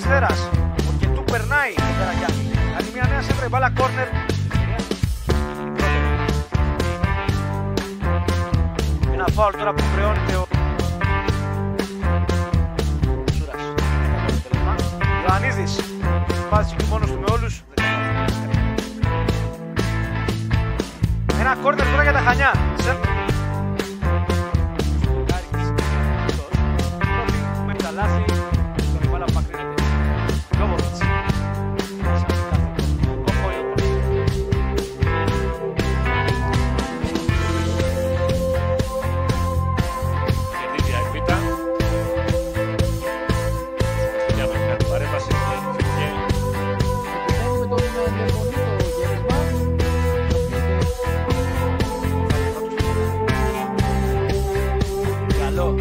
Αστέρας. Ο Κετού περνάει τον Καραγιάννη. Κάνει μια νέα σέντρα, η μπάλα κόρνερ. Ένα φάουλ τώρα που χρεώνεται ο Σούρας. Ιωαννίδης. Πάζει και μόνος του με όλους. Ένα κόρνερ τώρα για τα Χανιά. Με τα λάθη, τον μπάλα που μακρύνεται. Λόβοβιτς. Καλό.